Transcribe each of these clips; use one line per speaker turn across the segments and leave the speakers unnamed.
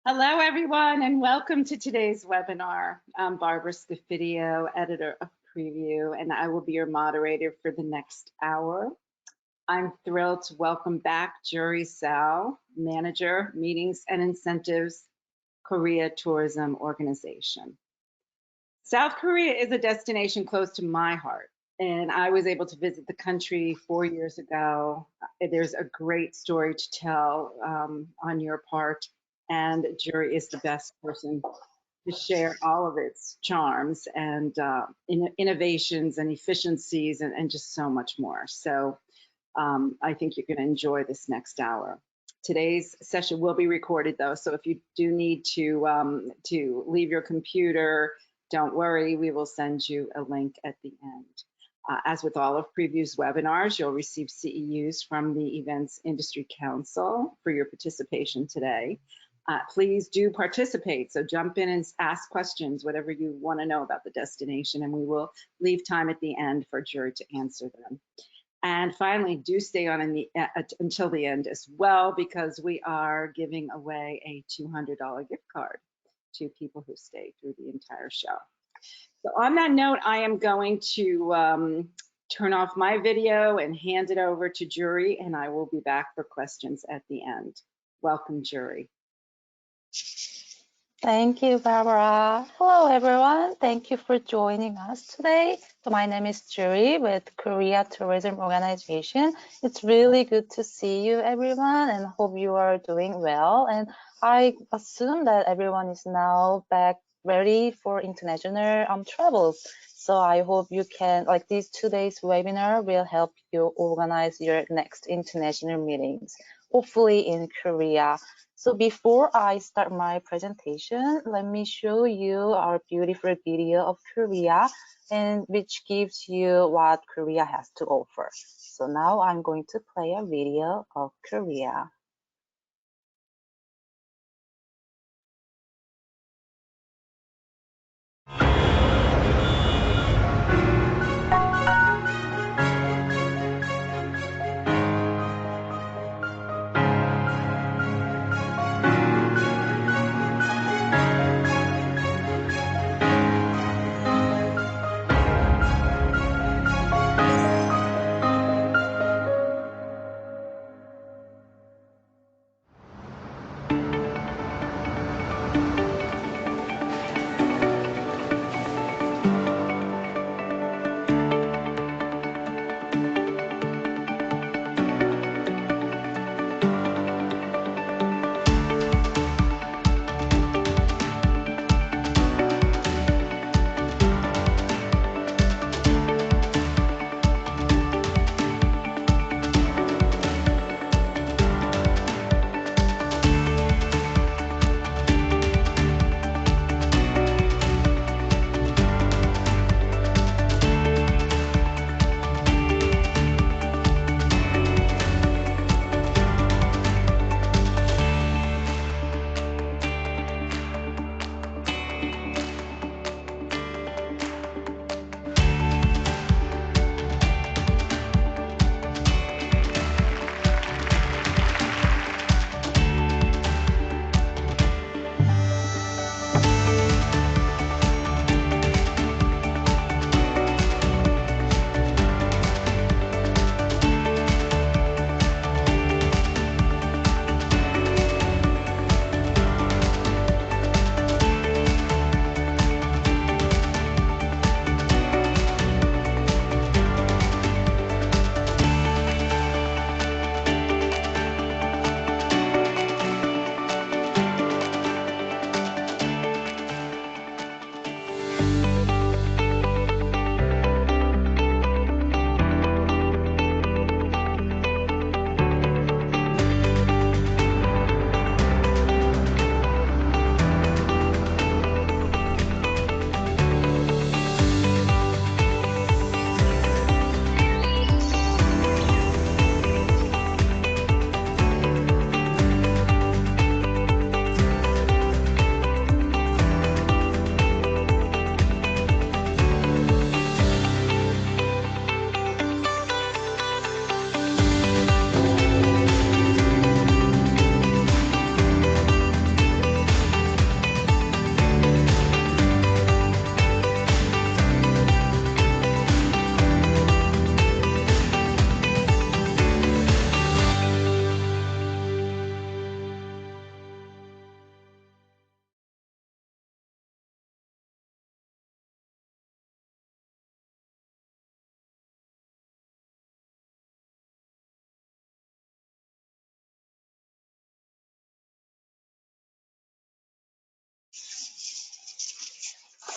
Hello, everyone, and welcome to today's webinar. I'm Barbara Scafidio, editor of Prevue, and I will be your moderator for the next hour. I'm thrilled to welcome back Jury Sao, Manager, Meetings and Incentives, Korea Tourism Organization. South Korea is a destination close to my heart, and I was able to visit the country 4 years ago. There's a great story to tell on your part, and Jury is the best person to share all of its charms and innovations and efficiencies and just so much more. So I think you're going to enjoy this next hour. Today's session will be recorded, though, so if you do need to leave your computer, don't worry, we will send you a link at the end. As with all of Prevue's webinars, you'll receive CEUs from the Events Industry Council for your participation today. Please do participate, so jump in and ask questions, whatever you want to know about the destination, and we will leave time at the end for Jury to answer them. And finally, do stay on until the end as well, because we are giving away a $200 gift card to people who stay through the entire show. So on that note, I am going to turn off my video and hand it over to Jury, and I will be back for questions at the end. Welcome, Jury.
Thank you, Barbara. Hello, everyone. Thank you for joining us today. So my name is Jury with Korea Tourism Organization. It's really good to see you, everyone, and hope you are doing well. And I assume that everyone is now back ready for international travels. So I hope you can, like these 2 days webinar will help you organize your next international meetings, hopefully in Korea. So before I start my presentation, let me show you our beautiful video of Korea, and which gives you what Korea has to offer. So now I'm going to play a video of Korea.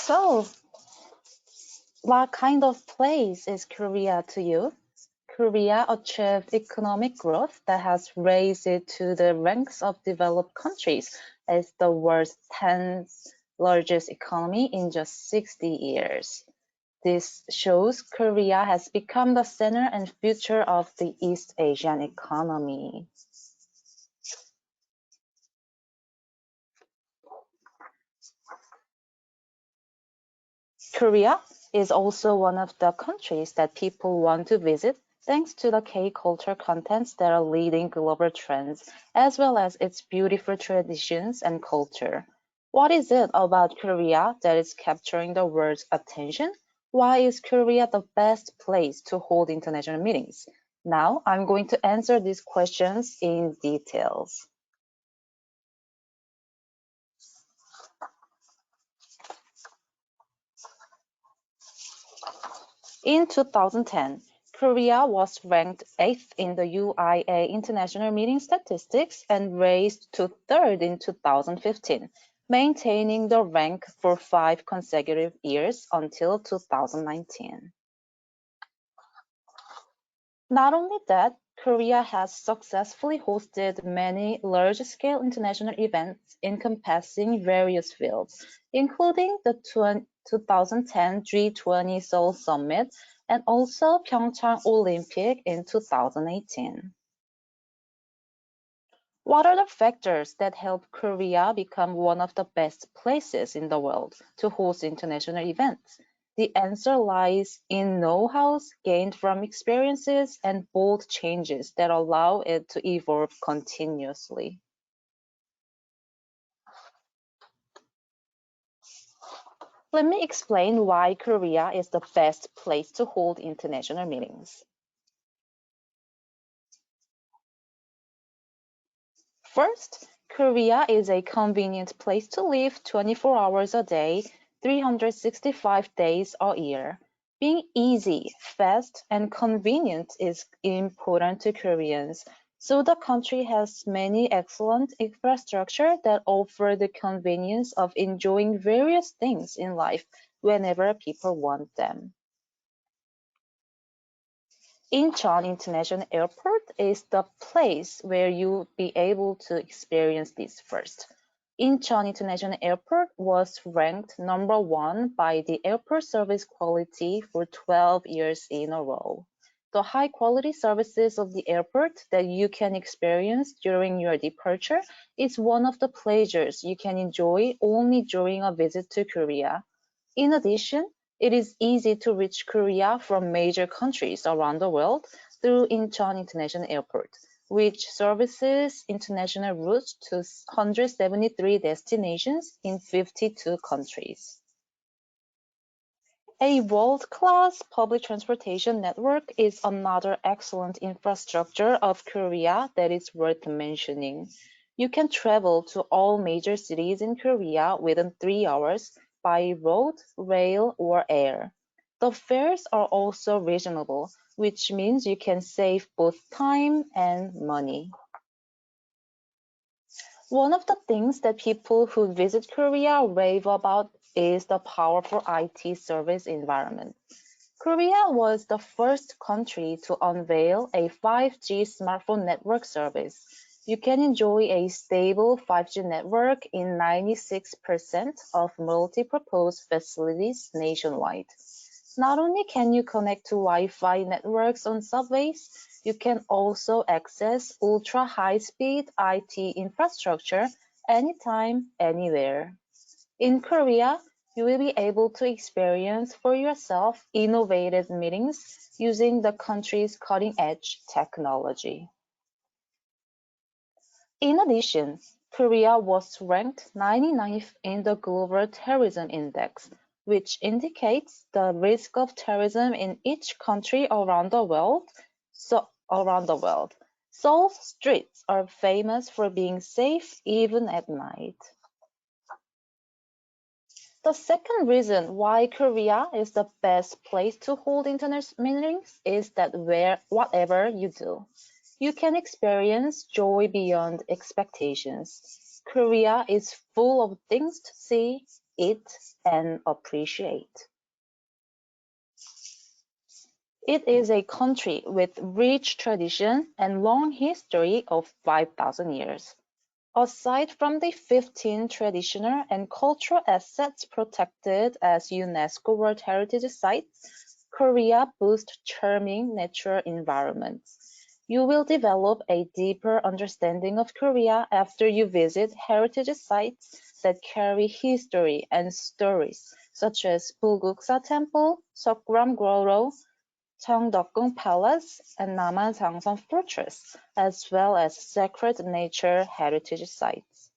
So, what kind of place is Korea to you? Korea achieved economic growth that has raised it to the ranks of developed countries as the world's 10th largest economy in just 60 years. This shows Korea has become the center and future of the East Asian economy. Korea is also one of the countries that people want to visit thanks to the K-culture contents that are leading global trends, as well as its beautiful traditions and culture. What is it about Korea that is capturing the world's attention? Why is Korea the best place to hold international meetings? Now, I'm going to answer these questions in details. In 2010, Korea was ranked 8th in the UIA International Meeting Statistics and raised to 3rd in 2015, maintaining the rank for 5 consecutive years until 2019. Not only that, Korea has successfully hosted many large-scale international events encompassing various fields, including the 2010 G20 Seoul Summit and also Pyeongchang Olympic in 2018. What are the factors that help Korea become one of the best places in the world to host international events? The answer lies in know-hows gained from experiences and bold changes that allow it to evolve continuously. Let me explain why Korea is the best place to hold international meetings. First, Korea is a convenient place to live 24 hours a day, 365 days a year. Being easy, fast, and convenient is important to Koreans, so the country has many excellent infrastructure that offer the convenience of enjoying various things in life whenever people want them. Incheon International Airport is the place where you'll be able to experience this first. Incheon International Airport was ranked #1 by the Airport Service Quality for 12 years in a row. The high-quality services of the airport that you can experience during your departure is one of the pleasures you can enjoy only during a visit to Korea. In addition, it is easy to reach Korea from major countries around the world through Incheon International Airport, which services international routes to 173 destinations in 52 countries. A world-class public transportation network is another excellent infrastructure of Korea that is worth mentioning. You can travel to all major cities in Korea within 3 hours by road, rail, or air. The fares are also reasonable, which means you can save both time and money. One of the things that people who visit Korea rave about is the powerful IT service environment. Korea was the first country to unveil a 5G smartphone network service. You can enjoy a stable 5G network in 96% of multi-purpose facilities nationwide. Not only can you connect to Wi-Fi networks on subways, you can also access ultra-high-speed IT infrastructure anytime, anywhere. In Korea, you will be able to experience for yourself innovative meetings using the country's cutting-edge technology. In addition, Korea was ranked 99th in the Global Terrorism Index, which indicates the risk of terrorism in each country around the world. Seoul's streets are famous for being safe even at night. The second reason why Korea is the best place to hold internet meetings is that whatever you do, you can experience joy beyond expectations. Korea is full of things to see, eat, and appreciate. It is a country with rich tradition and long history of 5,000 years. Aside from the 15 traditional and cultural assets protected as UNESCO World Heritage Sites, Korea boasts charming natural environments. You will develop a deeper understanding of Korea after you visit heritage sites that carry history and stories, such as Bulguksa Temple, Seokgram-goro, Cheongdeokgung Palace, and Namsan Fortress, as well as sacred nature heritage sites.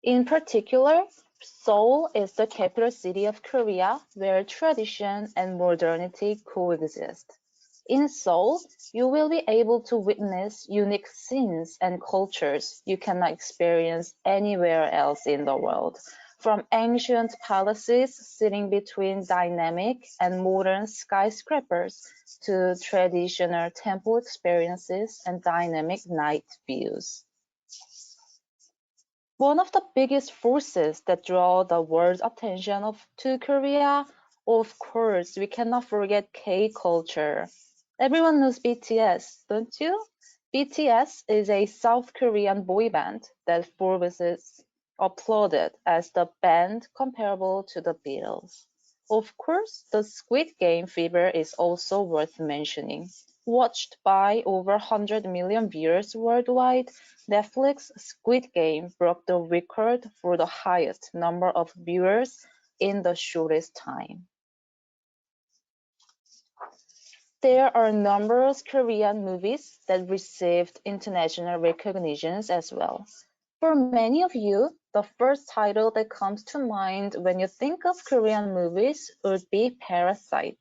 In particular, Seoul is the capital city of Korea, where tradition and modernity coexist. In Seoul, you will be able to witness unique scenes and cultures you cannot experience anywhere else in the world, from ancient palaces sitting between dynamic and modern skyscrapers to traditional temple experiences and dynamic night views. One of the biggest forces that draw the world's attention to Korea, of course, we cannot forget K-culture. Everyone knows BTS, don't you? BTS is a South Korean boy band that Forbes is applauded as the band comparable to the Beatles. Of course, the Squid Game fever is also worth mentioning. Watched by over 100 million viewers worldwide, Netflix's Squid Game broke the record for the highest number of viewers in the shortest time. There are numerous Korean movies that received international recognitions as well. For many of you, the first title that comes to mind when you think of Korean movies would be Parasite.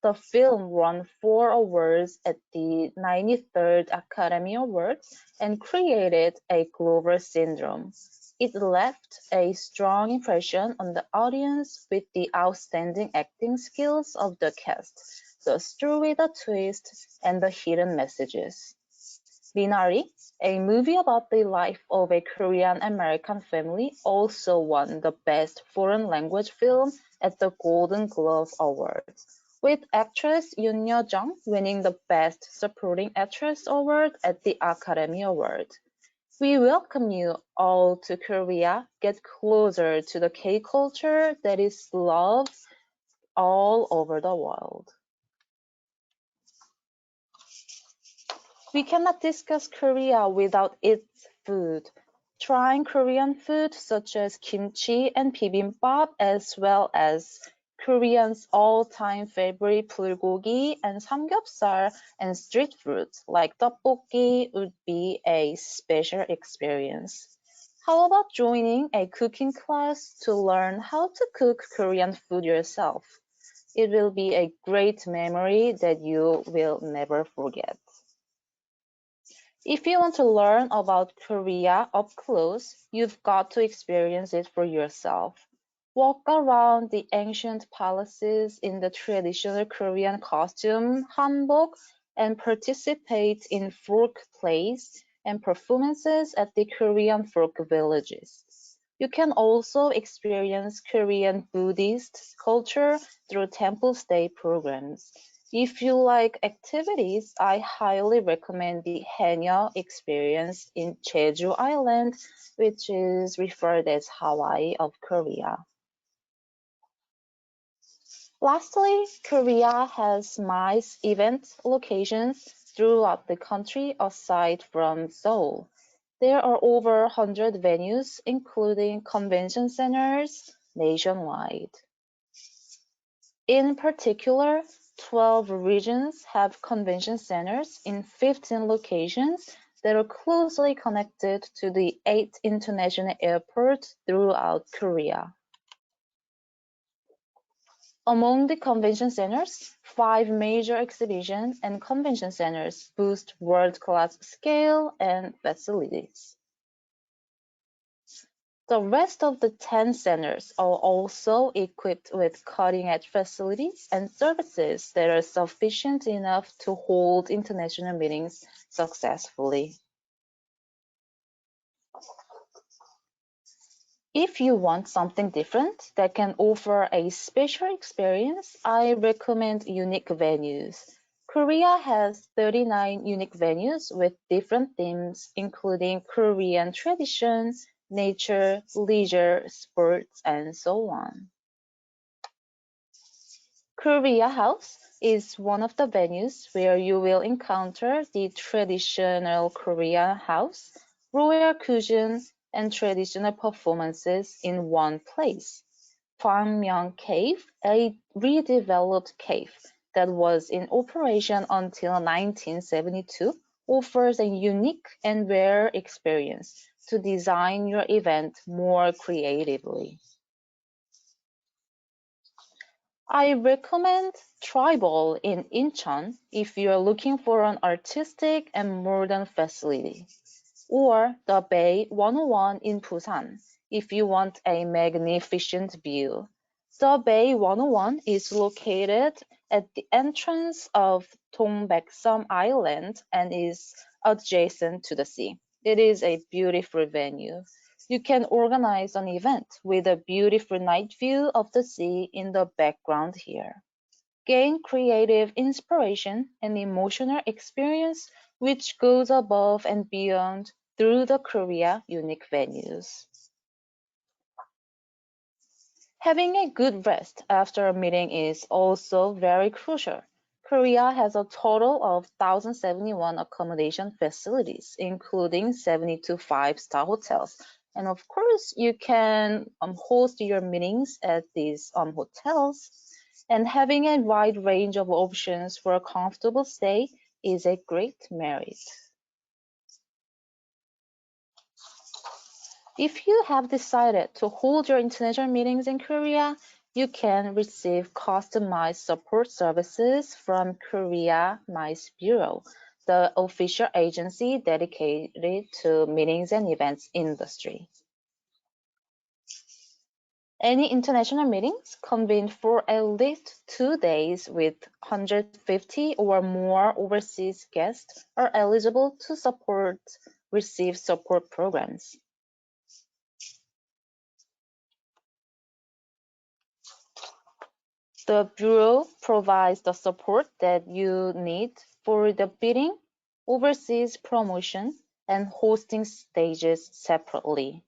The film won 4 awards at the 93rd Academy Awards and created a global syndrome. It left a strong impression on the audience with the outstanding acting skills of the cast, the story, the twist, and the hidden messages. Minari, a movie about the life of a Korean American family, also won the Best Foreign Language Film at the Golden Globe Awards, with actress Yoon Yo-jung winning the Best Supporting Actress Award at the Academy Award. We welcome you all to Korea. Get closer to the K-culture that is loved all over the world. We cannot discuss Korea without its food. Trying Korean food such as kimchi and bibimbap, as well as Koreans' all-time favorite bulgogi and samgyeopsal and street foods like tteokbokki would be a special experience. How about joining a cooking class to learn how to cook Korean food yourself? It will be a great memory that you will never forget. If you want to learn about Korea up close, you've got to experience it for yourself. Walk around the ancient palaces in the traditional Korean costume, hanbok, and participate in folk plays and performances at the Korean folk villages. You can also experience Korean Buddhist culture through temple stay programs. If you like activities, I highly recommend the Haenyeo experience in Jeju Island, which is referred as Hawaii of Korea. Lastly, Korea has MICE event locations throughout the country aside from Seoul. There are over 100 venues, including convention centers nationwide. In particular, 12 regions have convention centers in 15 locations that are closely connected to the 8 international airports throughout Korea. Among the convention centers, 5 major exhibition and convention centers boast world-class scale and facilities. The rest of the 10 centers are also equipped with cutting-edge facilities and services that are sufficient enough to hold international meetings successfully. If you want something different that can offer a special experience, I recommend unique venues. Korea has 39 unique venues with different themes, including Korean tradition, nature, leisure, sports, and so on. Korea House is one of the venues where you will encounter the traditional Korean house, royal cuisine, and traditional performances in one place. Gwangmyeong Cave, a redeveloped cave that was in operation until 1972, offers a unique and rare experience to design your event more creatively. I recommend Tribal in Incheon if you're looking for an artistic and modern facility, or the Bay 101 in Busan if you want a magnificent view. The Bay 101 is located at the entrance of Dongbaeksum Island and is adjacent to the sea. It is a beautiful venue. You can organize an event with a beautiful night view of the sea in the background here. Gain creative inspiration and emotional experience which goes above and beyond through the Korea unique venues. Having a good rest after a meeting is also very crucial. Korea has a total of 1,071 accommodation facilities, including 72 five-star hotels. And of course, you can host your meetings at these hotels. And having a wide range of options for a comfortable stay is a great merit. If you have decided to hold your international meetings in Korea, you can receive customized support services from Korea MICE Bureau, the official agency dedicated to meetings and events industry. Any international meetings convened for at least 2 days with 150 or more overseas guests are eligible to receive support programs. The Bureau provides the support that you need for the bidding, overseas promotion, and hosting stages separately.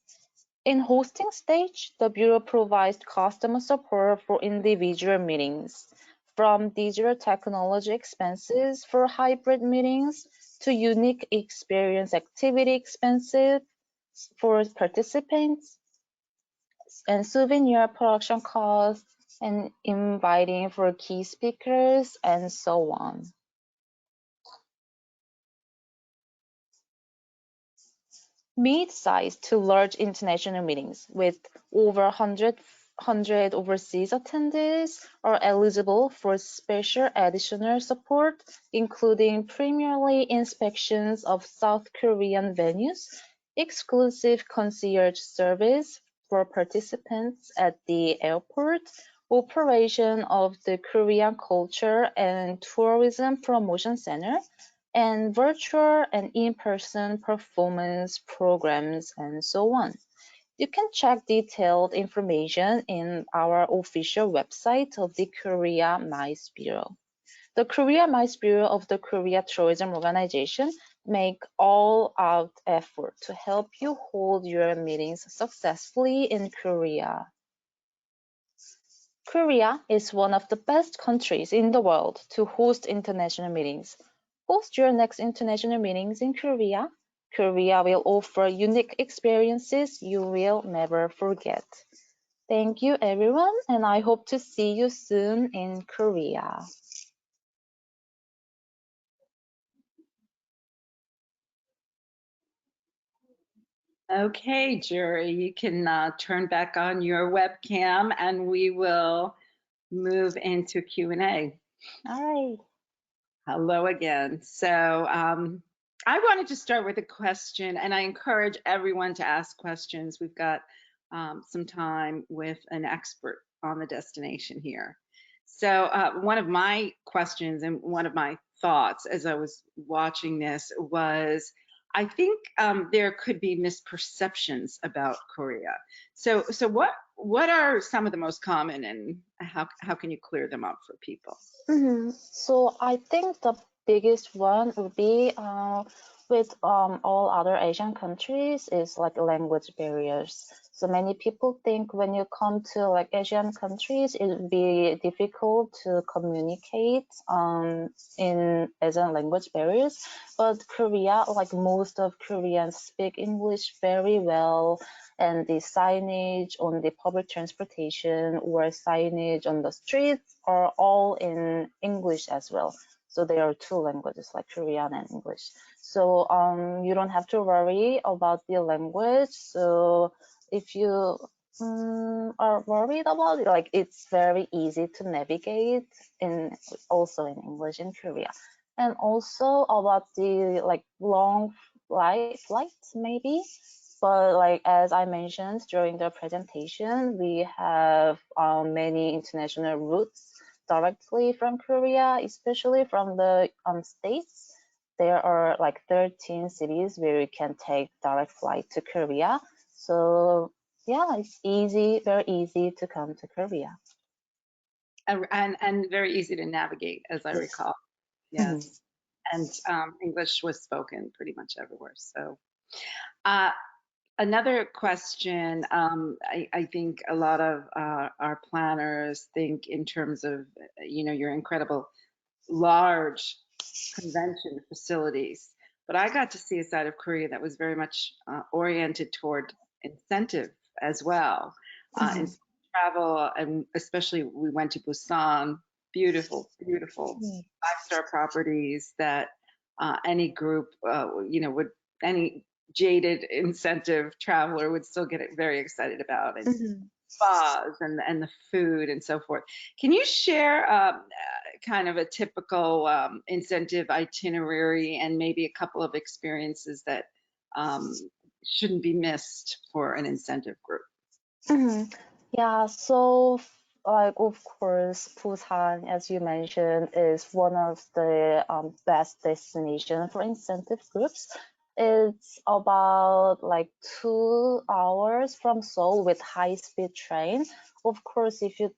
In hosting stage, the Bureau provides customer support for individual meetings, from digital technology expenses for hybrid meetings to unique experience activity expenses for participants and souvenir production costs and inviting for key speakers and so on. Mid-sized to large international meetings with over 100 overseas attendees are eligible for special additional support, including Premier League inspections of South Korean venues, exclusive concierge service for participants at the airport, operation of the Korean Culture and Tourism Promotion Center, and virtual and in-person performance programs, and so on. You can check detailed information in our official website of the Korea MICE Bureau. The Korea MICE Bureau of the Korea Tourism Organization make all-out effort to help you hold your meetings successfully in Korea. Korea is one of the best countries in the world to host international meetings. Host your next international meetings in Korea. Korea will offer unique experiences you will never forget. Thank you, everyone, and I hope to see you soon in Korea.
Okay, Jury, you can turn back on your webcam and we will move into Q&A.
All right.
Hello again. So I wanted to start with a question, and I encourage everyone to ask questions. We've got some time with an expert on the destination here. So one of my questions and one of my thoughts as I was watching this was, I think there could be misperceptions about Korea. So what are some of the most common, and how can you clear them up for people?
So I think the biggest one would be with all other Asian countries is like language barriers. So many people think when you come to like Asian countries, it would be difficult to communicate in Asian language barriers. But Korea, like most of Koreans speak English very well, and the signage on the public transportation or signage on the streets are all in English as well. So there are two languages like Korean and English. So you don't have to worry about the language. So if you are worried about it, like it's very easy to navigate in also in English in Korea. And also about the like long flights maybe, but like as I mentioned during the presentation, we have many international routes directly from Korea, especially from the states. There are like 13 cities where you can take direct flight to Korea. So yeah, it's easy, very easy to come to Korea.
And very easy to navigate, as I
Yes.
recall. Yes, and English was spoken pretty much everywhere. So. Uh, Another question, I think a lot of our planners think in terms of, your incredible large convention facilities. But I got to see a side of Korea that was very much oriented toward incentive as well. In
Mhm.
travel, and especially we went to Busan, beautiful, beautiful
Mhm.
five-star properties that any group, would any jaded incentive traveler would still get very excited about, and
Mhm.
spas and the food and so forth. Can you share kind of a typical incentive itinerary and maybe a couple of experiences that um, shouldn't be missed for an incentive group?
Mhm. Yeah, so like of course, Busan, as you mentioned, is one of the best destination for incentive groups. It's about like 2 hours from Seoul with high-speed train. Of course, if you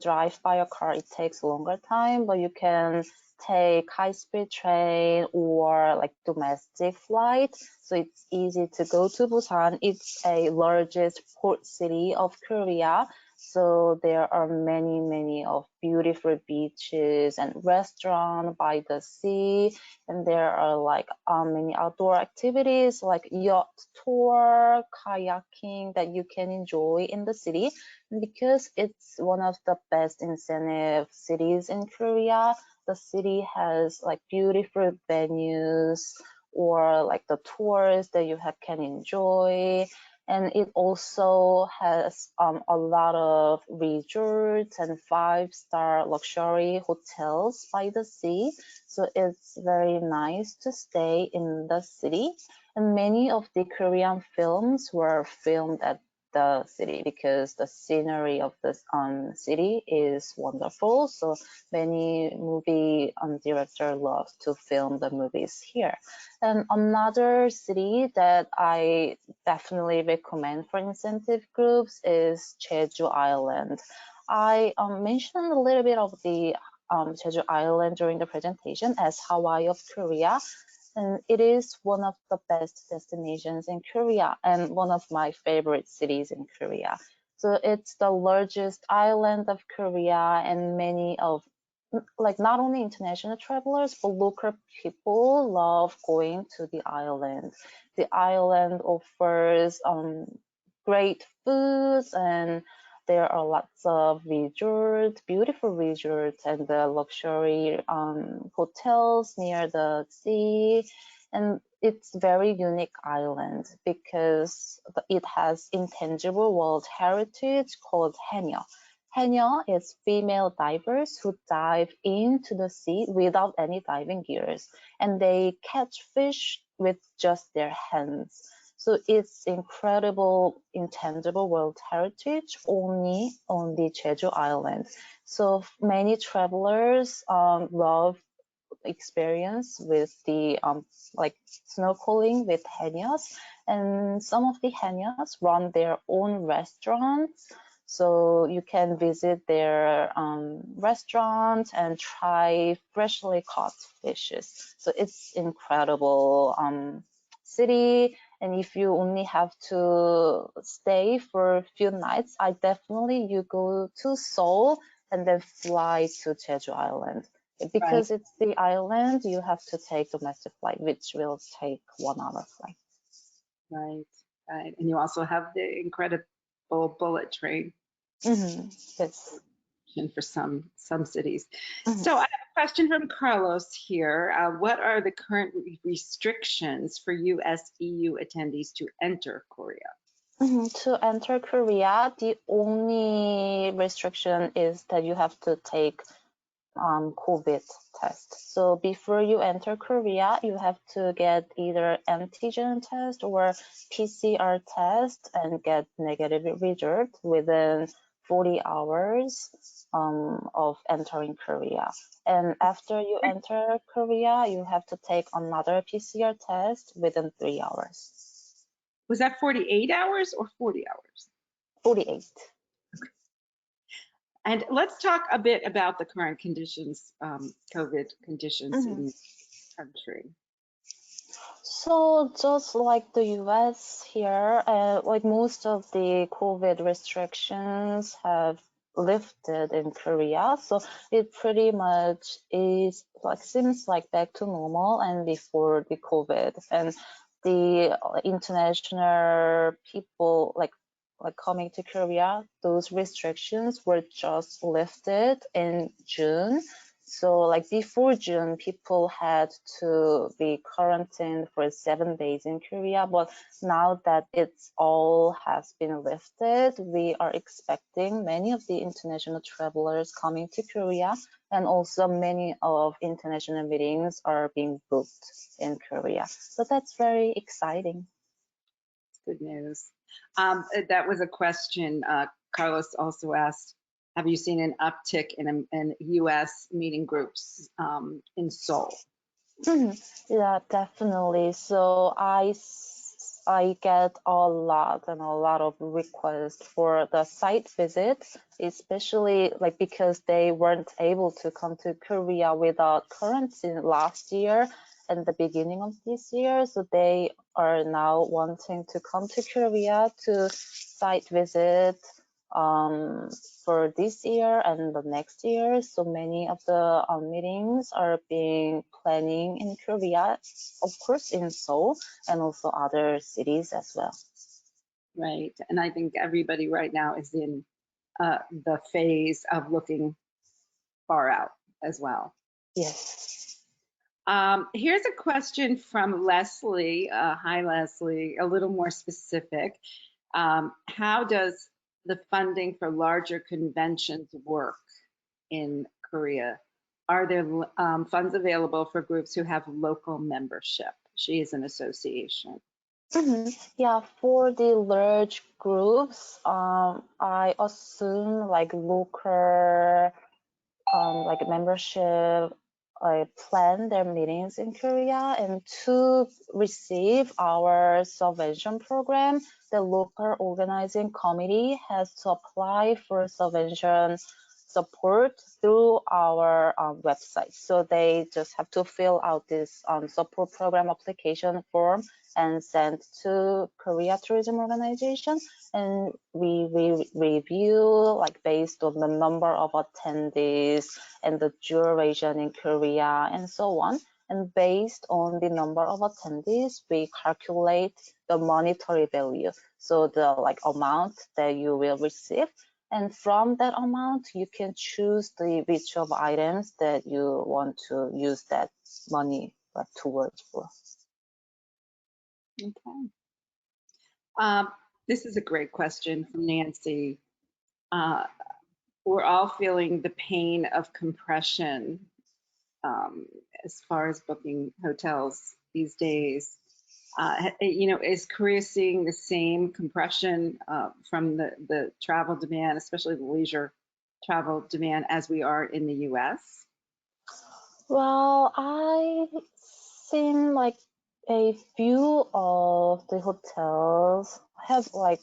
drive by a car, it takes longer time, but you can take high-speed train or like domestic flight. So it's easy to go to Busan. It's a largest port city of Korea. So there are many, many of beautiful beaches and restaurants by the sea. And there are like many outdoor activities like yacht tour, kayaking that you can enjoy in the city. And because it's one of the best incentive cities in Korea, the city has like beautiful venues or like the tours that you can enjoy. And it also has a lot of resorts and five-star luxury hotels by the sea. So it's very nice to stay in the city. And many of the Korean films were filmed at the city because the scenery of the city is wonderful. So many movie directors love to film the movies here. And another city that I definitely recommend for incentive groups is Jeju Island. I mentioned a little bit of the Jeju Island during the presentation as Hawaii of Korea, and it is one of the best destinations in Korea and one of my favorite cities in Korea. So it's the largest island of Korea, and many of like not only international travelers but local people love going to the island. The island offers great foods, and there are lots of resorts, beautiful resorts, and the luxury hotels near the sea. And it's very unique island because it has intangible world heritage called Hanya. Hanya is female divers who dive into the sea without any diving gears, and they catch fish with just their hands. So it's incredible, intangible world heritage only on the Jeju Island. So many travelers love experience with the like snorkeling with haenyos, and some of the haenyos run their own restaurants. So you can visit their restaurant and try freshly caught fishes. So it's incredible city. And if you only have to stay for a few nights, I definitely you go to Seoul and then fly to Jeju Island.
Right,
Because it's the island, you have to take domestic flight, which will take 1 hour flight.
right, right. And you also have the incredible bullet train
Yes.
for some cities.
Mhm.
So I have a question from Carlos here. What are the current restrictions for US EU attendees to enter Korea?
To enter Korea, the only restriction is that you have to take COVID test. So before you enter Korea, you have to get either antigen test or PCR test and get negative result within 40 hours of entering Korea. And after you enter Korea, you have to take another PCR test within 3 hours.
Was that 48 hours or 40 hours?
48.
And let's talk a bit about the current conditions, COVID conditions
Mhm.
in the country.
So just like the US here, like most of the COVID restrictions have lifted in Korea, so it pretty much is like seems like back to normal and before the COVID, and the international people like coming to Korea, those restrictions were just lifted in June. So like before June, people had to be quarantined for 7 days in Korea, but now that it's all has been lifted, we are expecting many of the international travelers coming to Korea, and also many of international meetings are being booked in Korea. So that's very exciting.
Good news. That was a question Carlos also asked. Have you seen an uptick in US meeting groups in Seoul?
Yeah, definitely. So I get a lot of requests for the site visits, especially like because they weren't able to come to Korea without quarantine last year and the beginning of this year. So they are now wanting to come to Korea to site visit um, for this year and the next year. So many of the meetings are being planning in Korea, of course in Seoul and also other cities as well.
Right. And I think everybody right now is in the phase of looking far out as well.
Yes.
Here's a question from Leslie. Hi, Leslie. A little more specific. How does the funding for larger conventions work in Korea? Are there funds available for groups who have local membership? She is an association.
Yeah, for the large groups, I assume like local like membership plan their meetings in Korea, and to receive our subvention program, the local organizing committee has to apply for subvention support through our website. So they just have to fill out this support program application form and send to Korea Tourism Organization, and we review like based on the number of attendees and the duration in Korea and so on. And based on the number of attendees, we calculate the monetary value. So the like amount that you will receive. And from that amount, you can choose the which of items that you want to use that money towards for.
Okay. This is a great question from Nancy. Uh, we're all feeling the pain of compression um, as far as booking hotels these days. Is Korea seeing the same compression from the travel demand, especially the leisure travel demand, as we are in the US?
Well, I seen like a few of the hotels have like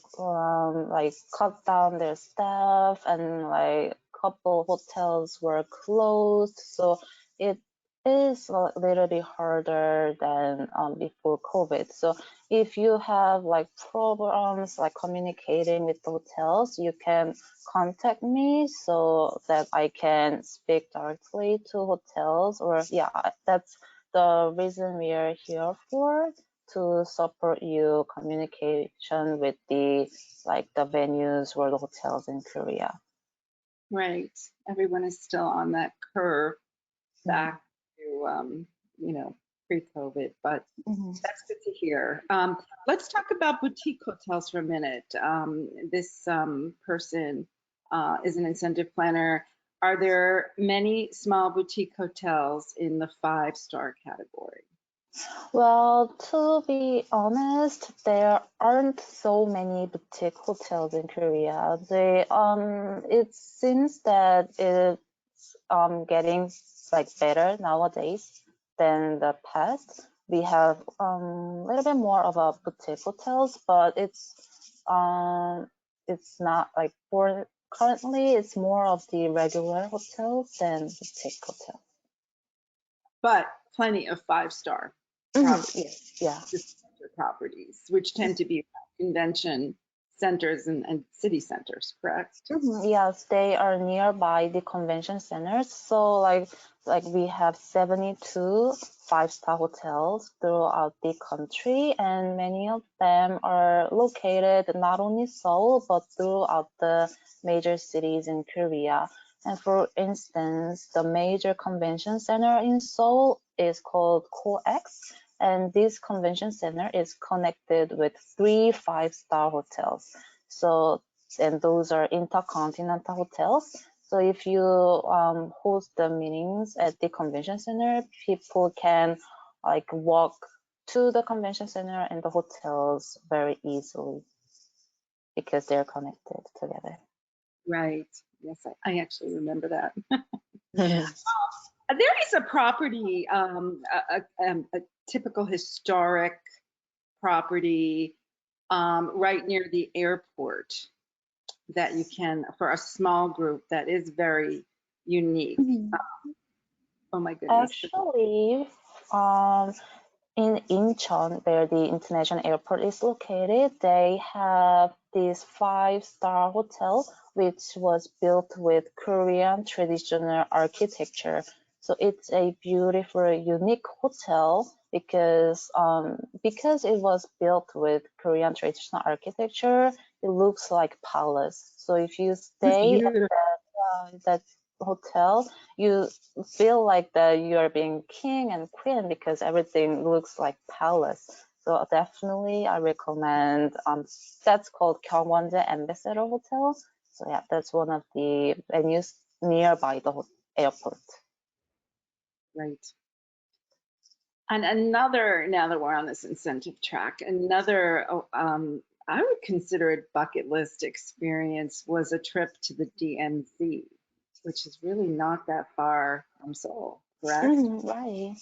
cut down their staff, and like couple hotels were closed, so it is a little bit harder than before COVID. So if you have like problems like communicating with the hotels, you can contact me so that I can speak directly to hotels, or yeah, that's the reason we are here for, to support you communication with the venues or the hotels in Korea.
Right. Everyone is still on that curve back to, pre-COVID, but
Mhm.
that's good to hear. Let's talk about boutique hotels for a minute. This person is an incentive planner. Are there many small boutique hotels in the 5-star category?
Well, to be honest, there aren't so many boutique hotels in Korea. It seems that it's getting like better nowadays than the past. We have a little bit more of a boutique hotels, but it's not like for currently it's more of the regular hotels than boutique hotels.
But plenty of 5-star
Yes, yeah.
properties, which tend to be convention centers and city centers, correct?
Yes, they are nearby the convention centers. So like we have 72 five-star hotels throughout the country, and many of them are located not only Seoul but throughout the major cities in Korea. And for instance, the major convention center in Seoul is called COEX, and this convention center is connected with 3 five-star hotels. So and those are intercontinental hotels. So if you host the meetings at the convention center, people can like walk to the convention center and the hotels very easily because they're connected together.
Right. Yes, I actually remember that.
Yes.
There is a property, a typical historic property right near the airport that you can, for a small group, that is very unique. Oh my goodness.
Actually, in Incheon, where the international airport is located, they have this five-star hotel, which was built with Korean traditional architecture. So it's a beautiful, unique hotel because it was built with Korean traditional architecture. It looks like palace. So if you
It's
stay
beautiful.
at that hotel, you feel like that you are being king and queen because everything looks like palace. So definitely I recommend that's called Gyeongwonje Ambassador Hotel. So yeah, that's one of the venues nearby the airport.
Right. And another, now that we're on this incentive track, another, I would consider it bucket list experience was a trip to the DMZ, which is really not that far from Seoul, correct?
Right.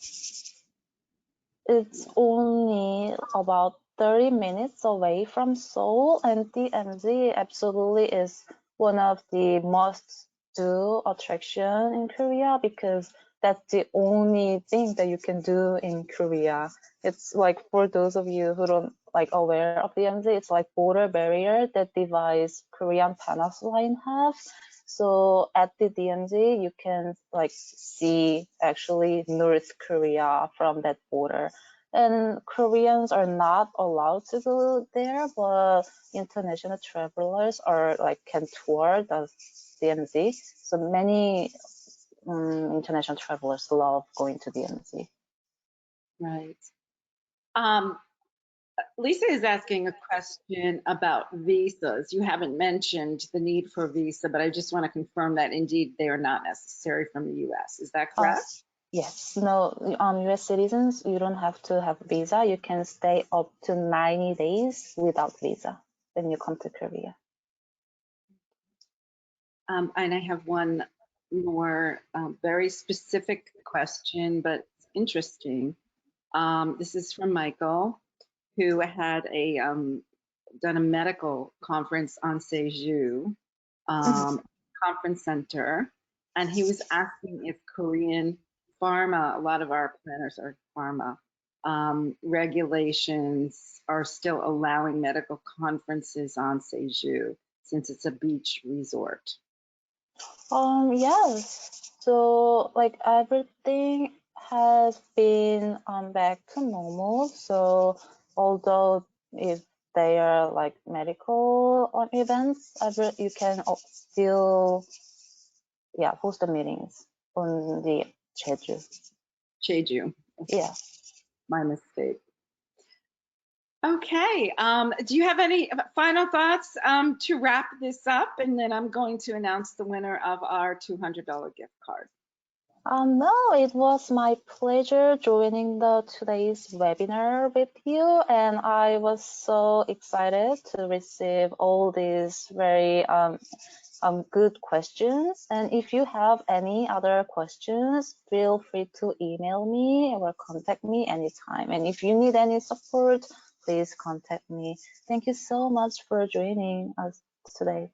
It's only about 30 minutes away from Seoul, and DMZ absolutely is one of the must-do attraction in Korea because that's the only thing that you can do in Korea. It's like for those of you who don't like aware of DMZ, it's like border barrier that divides Korean peninsula in half. So at the DMZ, you can like see actually North Korea from that border. And Koreans are not allowed to go there, but international travelers are like can tour the DMZ. So many international travelers love going to DMZ.
Right. Um, Lisa is asking a question about visas. You haven't mentioned the need for a visa, but I just want to confirm that indeed they are not necessary from the US. Is that
Uh,
correct?
yes, no, US citizens, you don't have to have visa. You can stay up to 90 days without visa when you come to Korea.
And I have one more very specific question, but interesting. This is from Michael, who had done a medical conference on Seju conference center, and he was asking if Korean pharma, a lot of our planners are pharma, regulations are still allowing medical conferences on Seju since it's a beach resort.
Yes. So like everything has been back to normal. So although if they are like medical events, you can still host the meetings on the Jeju.
Jeju.
Yeah.
My mistake. Okay. Do you have any final thoughts to wrap this up? And then I'm going to announce the winner of our $200 gift card.
No, it was my pleasure joining today's webinar with you, and I was so excited to receive all these very good questions. And if you have any other questions, feel free to email me or contact me anytime. And if you need any support, please contact me. Thank you so much for joining us today.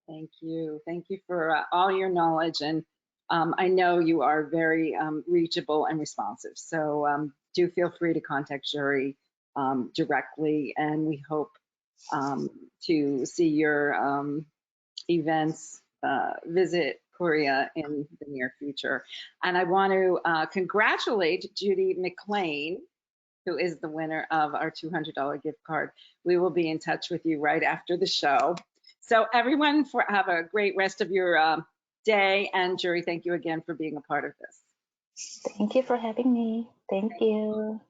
Thank you. Thank you for all your knowledge. And I know you are very reachable and responsive. So do feel free to contact Jury directly. And we hope to see your events, visit Korea in the near future. And I want to congratulate Judy McLean, who is the winner of our $200 gift card. We will be in touch with you right after the show. So everyone, have a great rest of your day. And Jury, thank you again for being a part of this.
Thank you for having me. Thank you.